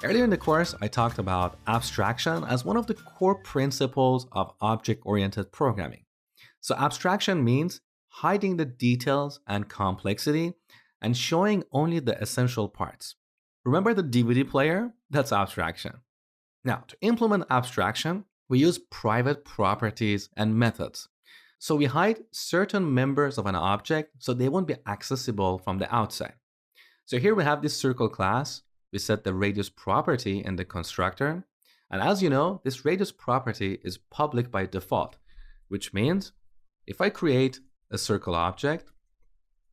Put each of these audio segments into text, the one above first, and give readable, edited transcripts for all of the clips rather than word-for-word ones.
Earlier in the course, I talked about abstraction as one of the core principles of object-oriented programming. So abstraction means hiding the details and complexity and showing only the essential parts. Remember the DVD player? That's abstraction. Now, to implement abstraction, we use private properties and methods. So we hide certain members of an object so they won't be accessible from the outside. So here we have this circle class. We set the radius property in the constructor. And as you know, this radius property is public by default, which means if I create a circle object,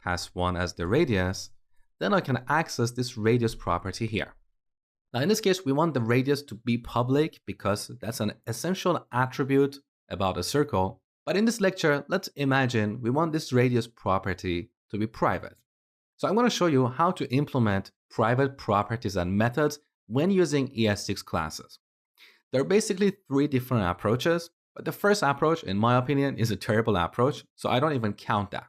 pass 1 as the radius, then I can access this radius property here. Now in this case, we want the radius to be public because that's an essential attribute about a circle. But in this lecture, let's imagine we want this radius property to be private. So I'm going to show you how to implement private properties and methods when using ES6 classes. There are basically 3 different approaches, but the first approach, in my opinion, is a terrible approach, so I don't even count that.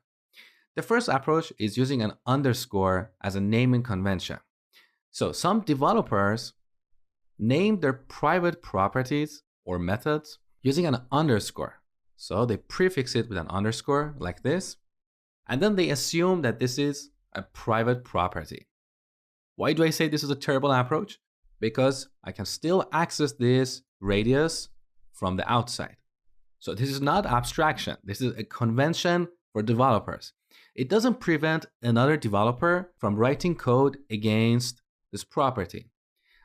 The first approach is using an underscore as a naming convention. So some developers name their private properties or methods using an underscore. So they prefix it with an underscore like this, and then they assume that this is a private property. Why do I say this is a terrible approach? Because I can still access this radius from the outside. So this is not abstraction. This is a convention for developers. It doesn't prevent another developer from writing code against this property.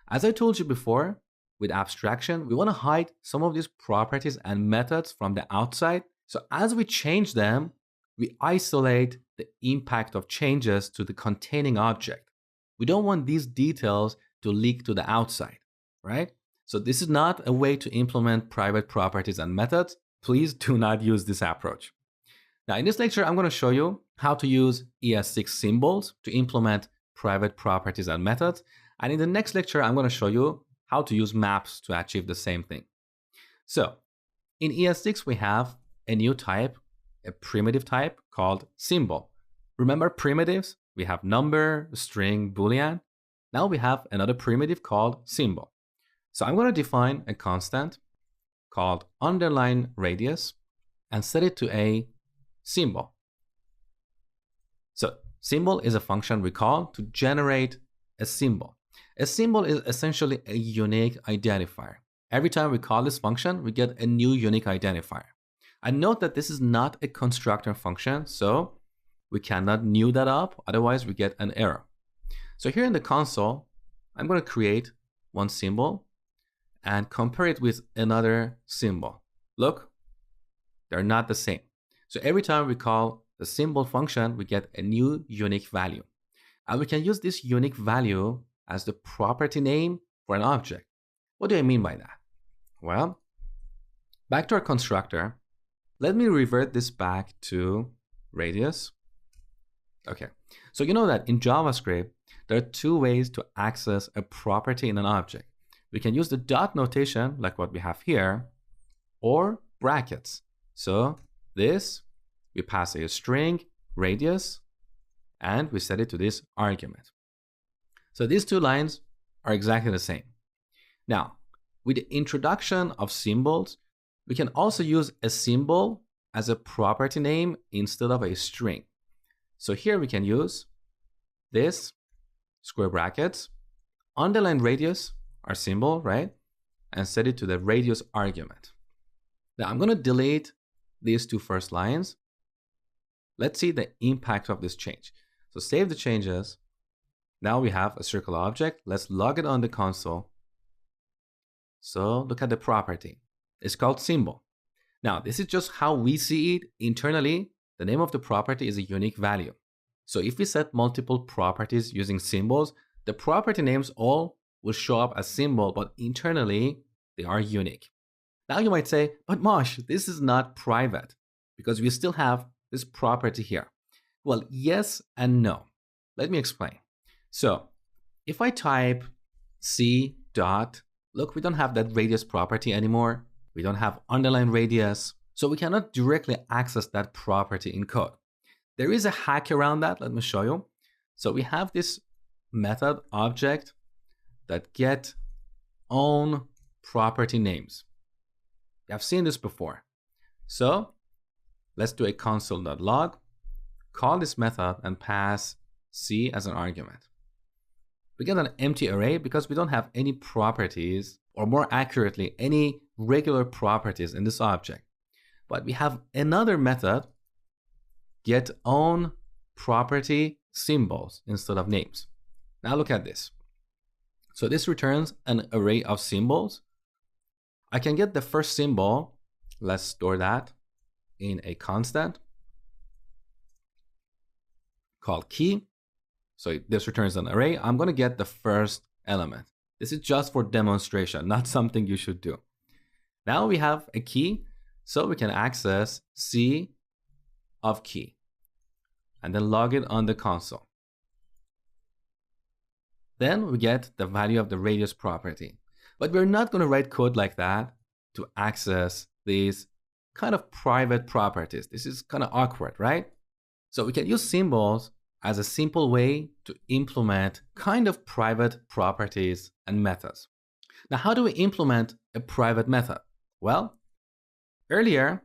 As I told you before, with abstraction, we want to hide some of these properties and methods from the outside. So as we change them, we isolate the impact of changes to the containing object. We don't want these details to leak to the outside, right? So this is not a way to implement private properties and methods. Please do not use this approach. Now in this lecture, I'm going to show you how to use ES6 symbols to implement private properties and methods. And in the next lecture, I'm going to show you how to use maps to achieve the same thing. So in ES6, we have a new type, a primitive type called symbol. Remember primitives? We have number, string, boolean. Now we have another primitive called symbol. So I'm going to define a constant called underline radius and set it to a symbol. So symbol is a function we call to generate a symbol. A symbol is essentially a unique identifier. Every time we call this function, we get a new unique identifier. And note that this is not a constructor function, so we cannot new that up, otherwise we get an error. So here in the console, I'm going to create one symbol and compare it with another symbol. Look, they're not the same. So every time we call the symbol function, we get a new unique value. And we can use this unique value as the property name for an object. What do I mean by that? Well, back to our constructor, let me revert this back to radius. Okay, so you know that in JavaScript, there are 2 ways to access a property in an object. We can use the dot notation, like what we have here, or brackets. So this, we pass a string, radius, and we set it to this argument. So these 2 lines are exactly the same. Now, with the introduction of symbols, we can also use a symbol as a property name instead of a string. So here we can use this, square brackets, underline radius, our symbol, right? And set it to the radius argument. Now I'm going to delete these 2 first lines. Let's see the impact of this change. So save the changes. Now we have a circle object. Let's log it on the console. So look at the property. It's called symbol. Now this is just how we see it internally. The name of the property is a unique value. So if we set multiple properties using symbols, the property names all will show up as symbol, but internally they are unique. Now you might say, but Mosh, this is not private because we still have this property here. Well, yes and no. Let me explain. So if I type c dot, look, we don't have that radius property anymore. We don't have underline radius. So we cannot directly access that property in code. There is a hack around that. Let me show you. So we have this method object that get own property names. I've seen this before. So let's do a console.log, call this method and pass C as an argument. We get an empty array because we don't have any properties, or more accurately, any regular properties in this object. But we have another method, get own property symbols instead of names. Now look at this. So this returns an array of symbols. I can get the first symbol. Let's store that in a constant called key. So this returns an array. I'm going to get the first element. This is just for demonstration, not something you should do. Now we have a key, so we can access C of key and then log it on the console. Then we get the value of the radius property. But we're not going to write code like that to access these kind of private properties. This is kind of awkward, right? So we can use symbols as a simple way to implement kind of private properties and methods. Now, how do we implement a private method? Well, earlier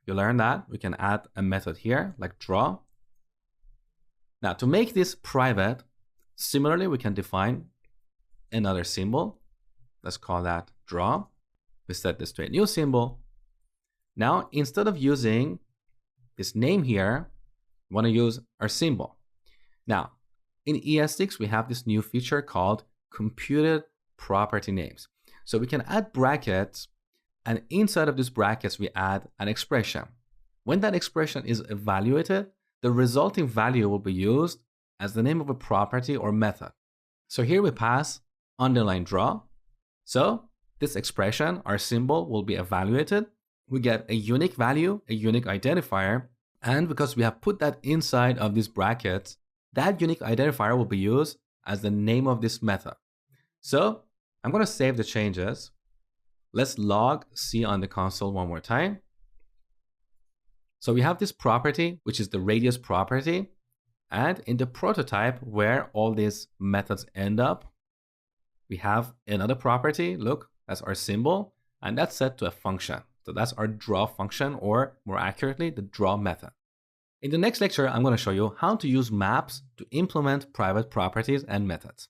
you learned that we can add a method here like draw. Now, to make this private, similarly, we can define another symbol. Let's call that draw. We set this to a new symbol. Now, instead of using this name here, we want to use our symbol. Now, in ES6, we have this new feature called computed property names. So we can add brackets, and inside of these brackets, we add an expression. When that expression is evaluated, the resulting value will be used as the name of a property or method. So here we pass underline draw. So this expression, our symbol, will be evaluated. We get a unique value, a unique identifier, and because we have put that inside of these brackets, that unique identifier will be used as the name of this method. So I'm going to save the changes. Let's log C on the console one more time. So we have this property, which is the radius property. And in the prototype where all these methods end up, we have another property. Look, that's our symbol, and that's set to a function. So that's our draw function, or more accurately, the draw method. In the next lecture, I'm going to show you how to use maps to implement private properties and methods.